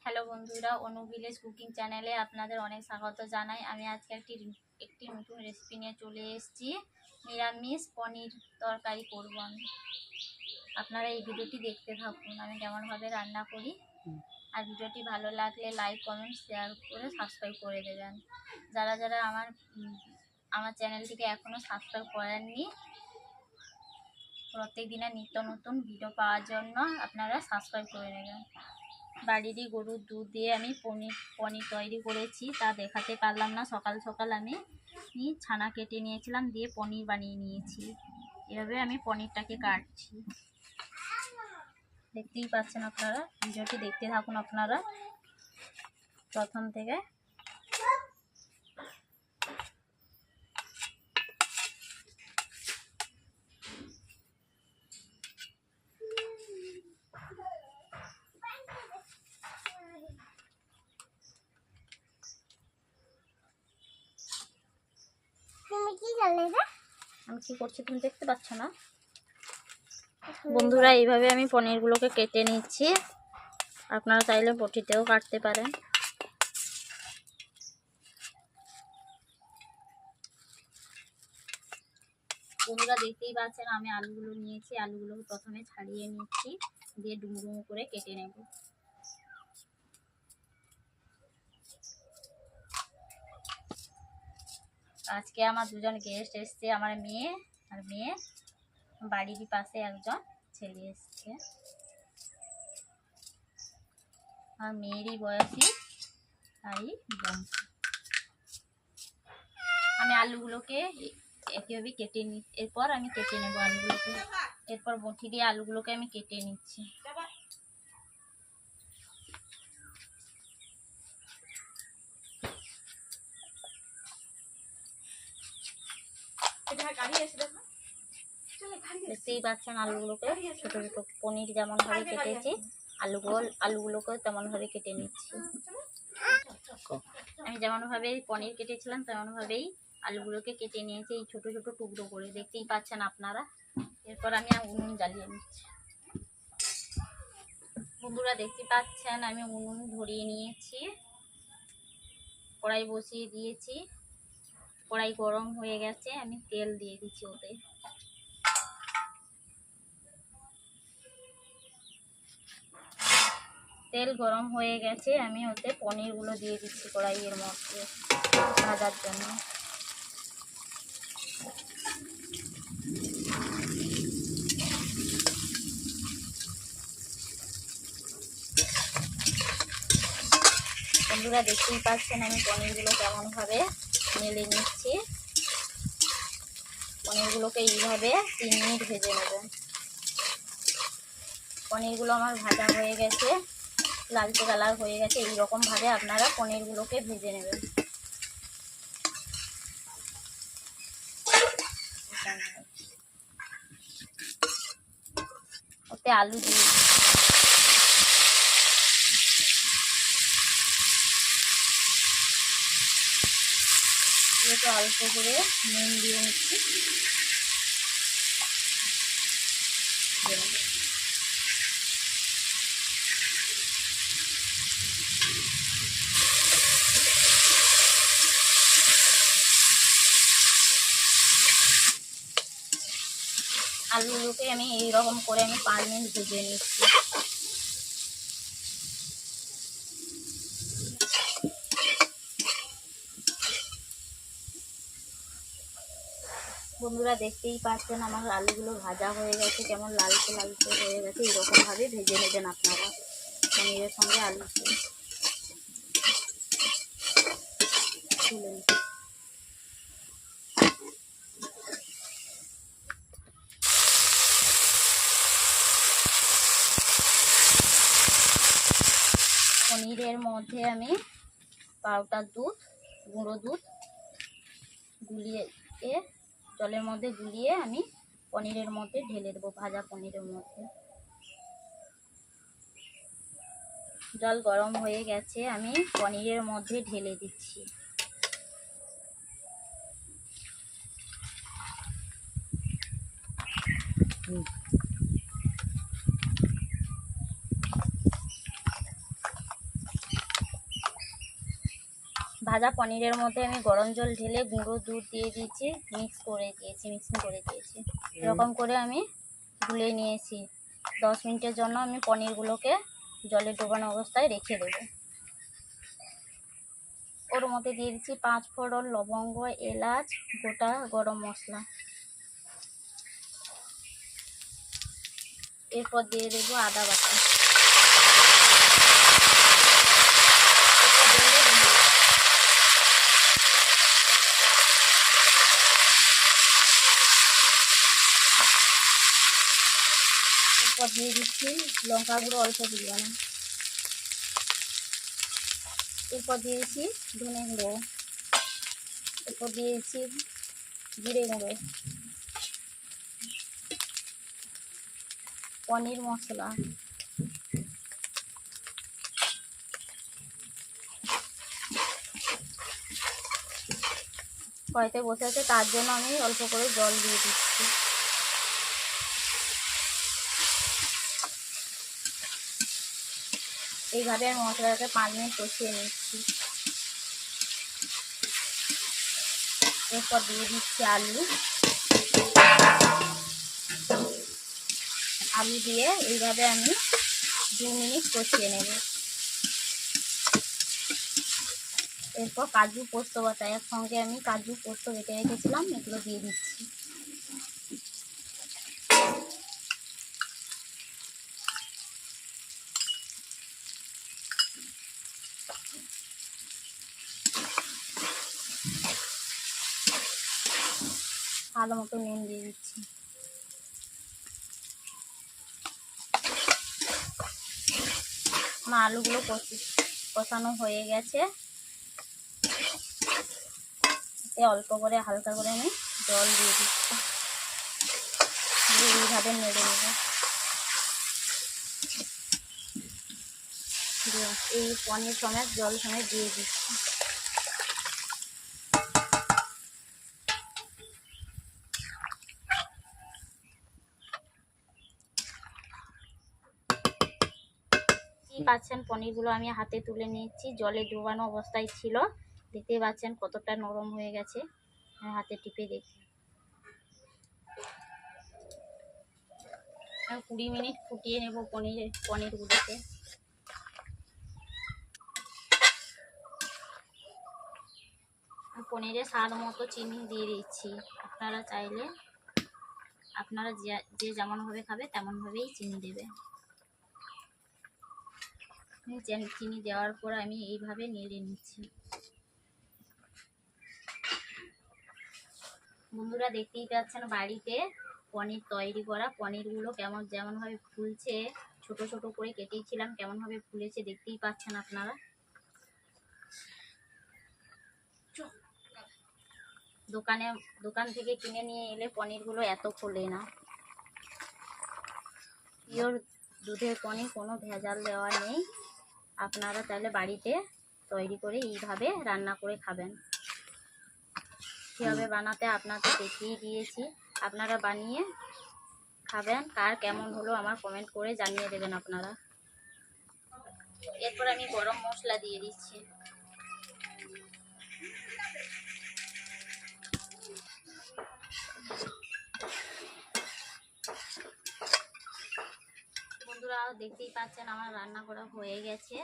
Hello বন্ধুরা, অনু village cooking চ্যানেলে আপনাদের অনেক স্বাগত জানাই। আমি আজকে একটি নতুন রেসিপি নিয়ে চলে এসেছি। নিরামিষ পনির তরকারি করব আমি। আপনারা এই ভিডিওটি দেখতে থাকুন আমি কেমনভাবে রান্না করি। আর ভিডিওটি ভালো লাগলে লাইক, কমেন্ট, শেয়ার করে সাবস্ক্রাইব করে দেবেন। যারা যারা আমার চ্যানেলটিকে এখনও সাবস্ক্রাইব করেননি, প্রত্যেক দিনের নিত্য নতুন ভিডিও পাওয়ার জন্য আপনারা সাবস্ক্রাইব করে নেবেন। বাড়িরই গরুর দুধ দিয়ে আমি পনির তৈরি করেছি, তা দেখাতে পারলাম না। সকাল সকাল আমি ছানা কেটে নিয়েছিলাম, দিয়ে পনির বানিয়ে নিয়েছি। এভাবে আমি পনিরটাকে কাটছি, দেখতেই পাচ্ছেন আপনারা। ভিডিওটি দেখতে থাকুন আপনারা প্রথম থেকে। আমি কি করছি তুমি দেখতে পাচ্ছ না বন্ধুরা? এইভাবে আমি পনিরগুলোকে কেটে নিচ্ছি। আপনারা চাইলে বটিতেও কাটতে পারেন। বন্ধুরা দেখতেই পাচ্ছেন আমি আলুগুলো নিয়েছি। আলুগুলোকে প্রথমে ছাড়িয়ে নিচ্ছি, দিয়ে ডুমো ডুমো করে কেটে নেব। আজকে আমার দুজন গেস্ট এসছে, আমার মেয়ে আর মেয়ে বাড়ির পাশে একজন ছেলে এসছে। আর মেয়েরই বয়সী তাই বংশ। আমি আলুগুলোকে এভাবে কেটে এরপর আমি কেটে নেব আলুগুলোকে। এরপর বটি দিয়ে আলুগুলোকে আমি কেটে নিচ্ছি। দেখতেই পাচ্ছেন আলুগুলোকে ছোট ছোট পনির যেমন ভাবে কেটেছি, আলুগুলোকে তেমন ভাবে কেটে নিচ্ছি। আমি যেমন ভাবে পনির কেটেছিলাম তেমন ভাবেই আলুগুলোকে কেটে নিয়েছি, এই ছোট ছোট টুকরো করে। দেখতেই পাচ্ছেন আপনারা। এরপর আমি উনুন জ্বালিয়ে নিচ্ছি। বন্ধুরা দেখতে পাচ্ছেন আমি উনুন ধরিয়ে নিয়েছি, কড়াই বসিয়ে দিয়েছি। কড়াই গরম হয়ে গেছে, আমি তেল দিয়ে দিচ্ছি ওতে। তেল গরম হয়ে গেছে, আমি ওতে পনিরগুলো দিয়ে দিচ্ছি কড়াইয়ের মধ্যে ভাজার জন্য। বন্ধুরা দেখতেই পাচ্ছেন আমি পনিরগুলো কেমনভাবে নেড়ে নিচ্ছি। পনিরগুলোকে এইভাবে 3 মিনিট ভেজে নেবেন। পনিরগুলো আমার ভাজা হয়ে গেছে, লালচে কালার হয়ে গেছে। এইরকম ভাবে আপনারা পনিরগুলোকে ভেজে নেবেন। ওতে আলু দিয়ে অল্প করে নুন দিয়ে নিচ্ছি। আলুগুলোকে আমি এইরকম করে আমি 5 মিনিট ভেজে নিচ্ছি। বন্ধুরা দেখতেই পাচ্ছেন আমার আলুগুলো ভাজা হয়ে গেছে, কেমন লালচে লালচে হয়ে গেছে। এইরকম ভাবে ভেজে নেবেন আপনারা পনিরের সঙ্গে আলু তুলে। পনিরের মধ্যে আমি পাউডার দুধ, গুঁড়ো দুধ গুলিয়ে জলের মধ্যে গুলিয়ে আমি পনিরের মধ্যে ঢেলে দেবো। ভাজা পনিরের মধ্যে জল গরম হয়ে গেছে, আমি পনিরের মধ্যে ঢেলে দিচ্ছি। ভাজা পনিরের মধ্যে আমি গরম জল ঢেলে গুঁড়ো দুধ দিয়ে দিয়েছি, মিক্সিং করে দিয়েছি। এরকম করে আমি গুলে নিয়েছি। 10 মিনিটের জন্য আমি পনিরগুলোকে জলে ডোবানো অবস্থায় রেখে দেবো। ওর মধ্যে দিয়ে দিচ্ছি 5 ফোড়ন, লবঙ্গ, এলাচ, গোটা গরম মশলা। এরপর দিয়ে দেবো আদা বাটা। এরপর দিয়ে দিচ্ছি লঙ্কা গুঁড়ো অল্প পরিমাণে। এরপর দিয়ে দিচ্ছি ধনে গুঁড়ো। এরপর দিয়ে দিচ্ছি জিরে গুঁড়ো, পনির মশলা, কড়াইতে বসে আছে তার জন্য আমি অল্প করে জল দিয়ে দিচ্ছি। এইভাবে আমি মশলাটাকে 5 মিনিট কষিয়ে নিচ্ছি। এরপর দিয়ে দিচ্ছি আলু দিয়ে এইভাবে আমি 2 মিনিট কষিয়ে নেব। এরপর কাজু পোস্ত বাটা, একসঙ্গে আমি কাজু পোস্ত বেটে রেখেছিলাম, এগুলো দিয়ে দিচ্ছি। ভালো মতো নুন দিয়ে দিচ্ছি। আমার আলুগুলো কষানো হয়ে গেছে। অল্প করে হালকা করে আমি জল দিয়ে দিচ্ছি, এইভাবে নেড়ে নেব। এই পনির সমেত জল সমেত দিয়ে দিচ্ছি। পাচ্ছেন পনিরগুলো আমি হাতে তুলে নিচ্ছি, জলে ডুবানো অবস্থায় ছিল। দেখতে পাচ্ছেন কতটা নরম হয়ে গেছে, হাতে টিপে দেখি। 20 মিনিট ফুটিয়ে নেব পনিরগুলোকে। পনিরে স্বাদ মতো চিনি দিয়ে দিচ্ছি। আপনারা চাইলে আপনারা যে যেমনভাবে খাবে তেমনভাবেই চিনি দেবে। চিনি দেওয়ার পর আমি এইভাবে নেড়ে নিচ্ছি। বন্ধুরা দেখতেই পাচ্ছেন বাড়িতে পনির তৈরি করা পনিরগুলো যেমনভাবে ফুলছে, ছোট ছোট করে কেটেছিলাম, কেমনভাবে ফুলেছে দেখতেই পাচ্ছেন আপনারা। দোকান থেকে কিনে নিয়ে এলে পনিরগুলো এত ফোলে না। পিওর দুধের পনির, কোনো ভেজাল দেওয়া নেই। আপনারা চাইলে বাড়িতে তৈরি করে এইভাবে রান্না করে খাবেন। কীভাবে বানাতে আপনাদের দেখিয়ে দিয়েছি, আপনারা বানিয়ে খাবেন। কার কেমন হলো আমার কমেন্ট করে জানিয়ে দেবেন আপনারা। এরপর আমি গরম মশলা দিয়ে দিচ্ছি। বন্ধুরা দেখতেই পাচ্ছেন আমার রান্না করা হয়ে গেছে।